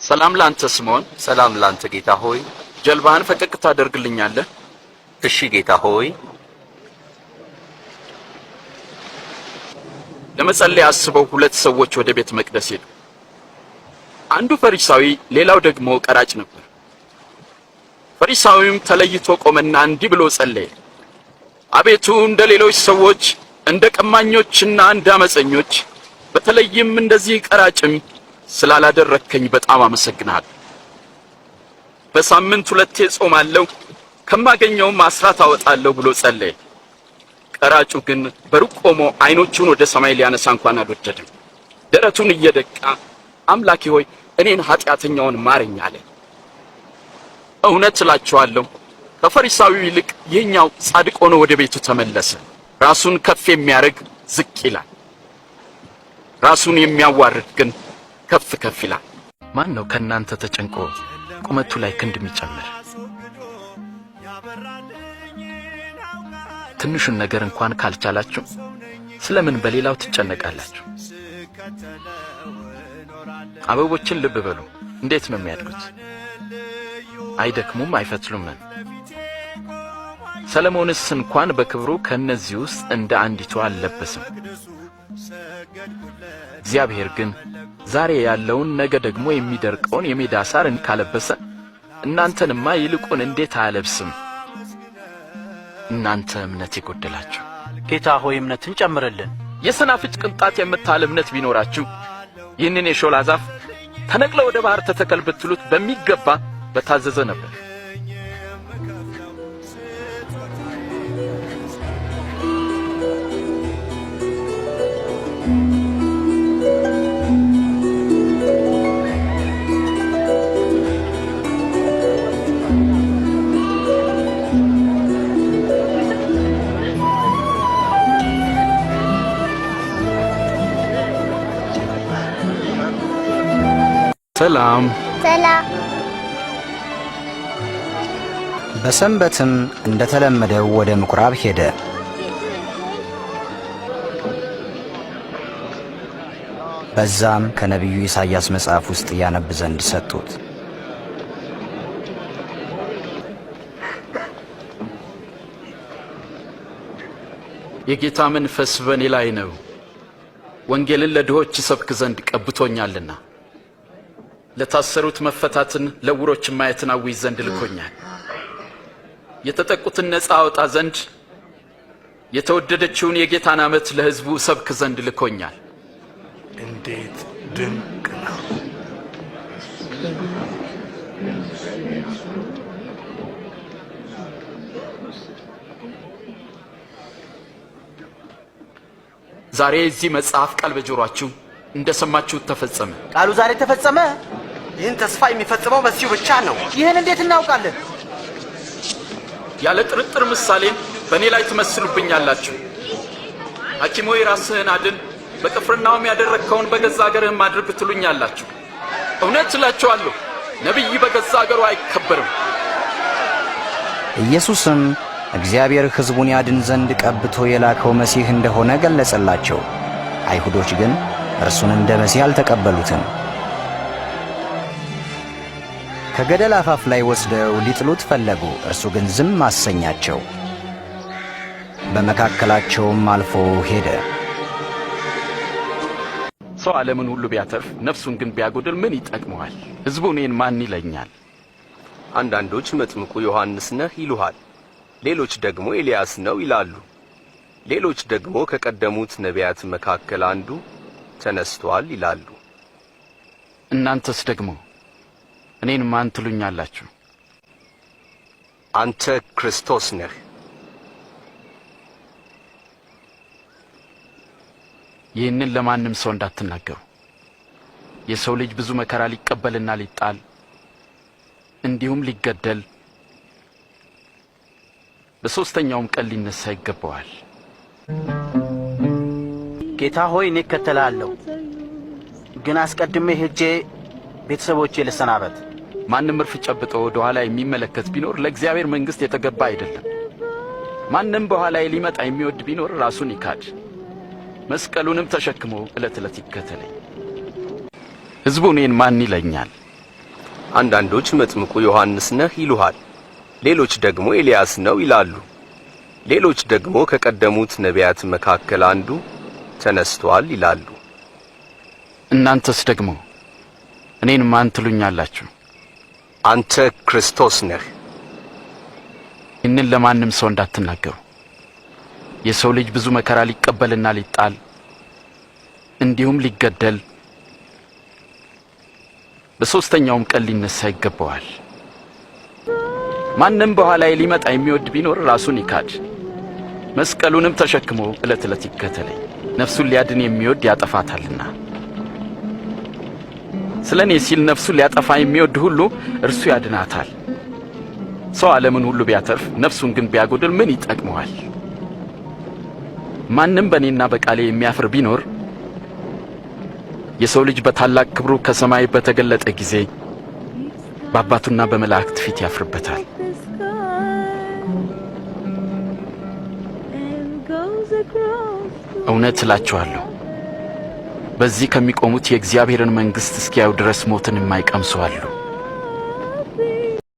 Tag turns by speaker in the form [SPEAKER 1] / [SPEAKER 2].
[SPEAKER 1] ሰላም ላንተ ስምዖን።
[SPEAKER 2] ሰላም ላንተ ጌታ ሆይ።
[SPEAKER 1] ጀልባህን ፈቀቅ ታደርግልኛለህ?
[SPEAKER 2] እሺ ጌታ ሆይ።
[SPEAKER 1] ለመጸለይ አስበው ሁለት ሰዎች ወደ ቤተ መቅደስ ሄዱ። አንዱ ፈሪሳዊ፣ ሌላው ደግሞ ቀራጭ ነበር። ፈሪሳዊውም ተለይቶ ቆመና እንዲህ ብሎ ጸለየ። አቤቱ እንደ ሌሎች ሰዎች እንደ ቀማኞችና እንደ አመፀኞች በተለይም እንደዚህ ቀራጭም ስላላደረከኝ በጣም አመሰግናለሁ። በሳምንት 2 ጾማለሁ፣ ከማገኘውም አስራት አወጣለሁ ብሎ ጸለየ። ቀራጩ ግን በሩቅ ቆሞ አይኖቹን ወደ ሰማይ ሊያነሳ እንኳን አልወደደም። ደረቱን እየደቃ አምላኬ ሆይ እኔን ኃጢአተኛውን ማረኝ አለ። እውነት እላችኋለሁ ከፈሪሳዊው ይልቅ ይህኛው ጻድቅ ሆኖ ወደ ቤቱ ተመለሰ። ራሱን ከፍ የሚያደርግ ዝቅ ይላል፣ ራሱን የሚያዋርድ ግን ከፍ ከፍ ይላል።
[SPEAKER 3] ማን ነው ከናንተ ተጨንቆ ቁመቱ ላይ ክንድ የሚጨምር? ትንሹን ነገር እንኳን ካልቻላችሁ ስለምን በሌላው ትጨነቃላችሁ? አበቦችን ልብ በሉ፣ እንዴት ነው የሚያድጉት? አይደክሙም፣ አይፈትሉም። ሰለሞንስ እንኳን በክብሩ ከነዚህ ውስጥ እንደ አንዲቱ አልለበሰም። እግዚአብሔር ግን ዛሬ ያለውን ነገ ደግሞ የሚደርቀውን የሜዳ ሳር ካለበሰ እናንተንማ ይልቁን እንዴት አያለብስም? እናንተ እምነት የጎደላችሁ።
[SPEAKER 4] ጌታ ሆይ እምነትን ጨምርልን።
[SPEAKER 1] የሰናፍጭ ቅንጣት የምታህል እምነት ቢኖራችሁ ይህንን የሾላ ዛፍ ተነቅለ ወደ ባህር ተተከል ብትሉት በሚገባ በታዘዘ ነበር። ሰላም
[SPEAKER 5] ሰላም።
[SPEAKER 6] በሰንበትም እንደተለመደው ወደ ምኵራብ ሄደ። በዛም ከነቢዩ ኢሳይያስ መጽሐፍ ውስጥ ያነብ ዘንድ ሰጡት።
[SPEAKER 1] የጌታ መንፈስ በእኔ ላይ ነው፣ ወንጌልን ለድሆች ሰብክ ዘንድ ቀብቶኛልና፣ ለታሰሩት መፈታትን፣ ለዕውሮች ማየትን አውጅ ዘንድ ልኮኛል፣ የተጠቁትን ነፃ አወጣ ዘንድ፣ የተወደደችውን የጌታን ዓመት ለሕዝቡ ሰብክ ዘንድ ልኮኛል።
[SPEAKER 4] እንዴት ድንቅ ነው!
[SPEAKER 1] ዛሬ እዚህ መጽሐፍ ቃል በጆሮአችሁ እንደሰማችሁት ተፈጸመ።
[SPEAKER 4] ቃሉ ዛሬ ተፈጸመ። ይህን ተስፋ የሚፈጽመው መሲሁ ብቻ ነው። ይህን እንዴት እናውቃለን?
[SPEAKER 1] ያለ ጥርጥር ምሳሌን በእኔ ላይ ትመስሉብኛላችሁ። ሐኪም ሆይ ራስህን አድን፣ በቅፍርናሆም ያደረግከውን በገዛ አገርህም አድርግ ትሉኛላችሁ። እውነት እላችኋለሁ ነቢይ በገዛ አገሩ አይከበርም።
[SPEAKER 6] ኢየሱስም እግዚአብሔር ሕዝቡን ያድን ዘንድ ቀብቶ የላከው መሲህ እንደሆነ ገለጸላቸው። አይሁዶች ግን እርሱን እንደ መሲህ አልተቀበሉትም። ከገደል አፋፍ ላይ ወስደው ሊጥሉት ፈለጉ። እርሱ ግን ዝም አሰኛቸው። በመካከላቸውም አልፎ ሄደ።
[SPEAKER 1] ሰው ዓለምን ሁሉ ቢያተርፍ ነፍሱን ግን ቢያጎድል ምን ይጠቅመዋል? ሕዝቡ እኔን ማን ይለኛል?
[SPEAKER 2] አንዳንዶች መጥምቁ ዮሐንስ ነህ ይሉሃል፣ ሌሎች ደግሞ ኤልያስ ነው ይላሉ፣ ሌሎች ደግሞ ከቀደሙት ነቢያት መካከል አንዱ ተነስቷል ይላሉ።
[SPEAKER 1] እናንተስ ደግሞ እኔን ማን ትሉኛላችሁ?
[SPEAKER 2] አንተ ክርስቶስ ነህ።
[SPEAKER 1] ይህንን ለማንም ሰው እንዳትናገሩ። የሰው ልጅ ብዙ መከራ ሊቀበልና ሊጣል እንዲሁም ሊገደል በሦስተኛውም ቀን ሊነሳ ይገባዋል።
[SPEAKER 4] ጌታ ሆይ እኔ እከተልሃለሁ፣ ግን አስቀድሜ ሄጄ ቤተሰቦቼ ልሰናበት።
[SPEAKER 1] ማንም እርፍ ጨብጦ ወደ ኋላ የሚመለከት ቢኖር ለእግዚአብሔር መንግሥት የተገባ አይደለም። ማንም በኋላዬ ሊመጣ የሚወድ ቢኖር ራሱን ይካድ፣ መስቀሉንም ተሸክሞ ዕለት ዕለት ይከተለኝ። ሕዝቡ እኔን ማን ይለኛል?
[SPEAKER 2] አንዳንዶች መጥምቁ ዮሐንስ ነህ ይሉሃል፣ ሌሎች ደግሞ ኤልያስ ነው ይላሉ። ሌሎች ደግሞ ከቀደሙት ነቢያት መካከል አንዱ ተነስቷል ይላሉ።
[SPEAKER 3] እናንተስ ደግሞ እኔን ማን ትሉኛላችሁ?
[SPEAKER 2] አንተ ክርስቶስ ነህ።
[SPEAKER 3] ይህንን ለማንም ሰው እንዳትናገሩ። የሰው ልጅ ብዙ መከራ ሊቀበልና ሊጣል እንዲሁም ሊገደል በሶስተኛውም ቀን ሊነሳ ይገባዋል። ማንም በኋላዬ ሊመጣ የሚወድ ቢኖር ራሱን ይካድ፣ መስቀሉንም ተሸክሞ ዕለት ዕለት ይከተለኝ። ነፍሱን ሊያድን የሚወድ ያጠፋታልና፣ ስለኔ ሲል ነፍሱን ሊያጠፋ የሚወድ ሁሉ እርሱ ያድናታል። ሰው ዓለምን ሁሉ ቢያተርፍ ነፍሱን ግን ቢያጎድል ምን ይጠቅመዋል? ማንም በእኔና በቃሌ የሚያፍር ቢኖር የሰው ልጅ በታላቅ ክብሩ ከሰማይ በተገለጠ ጊዜ በአባቱና በመላእክት ፊት ያፍርበታል። እውነት እላችኋለሁ በዚህ ከሚቆሙት የእግዚአብሔርን መንግሥት እስኪያዩ ድረስ ሞትን የማይቀምሱ አሉ።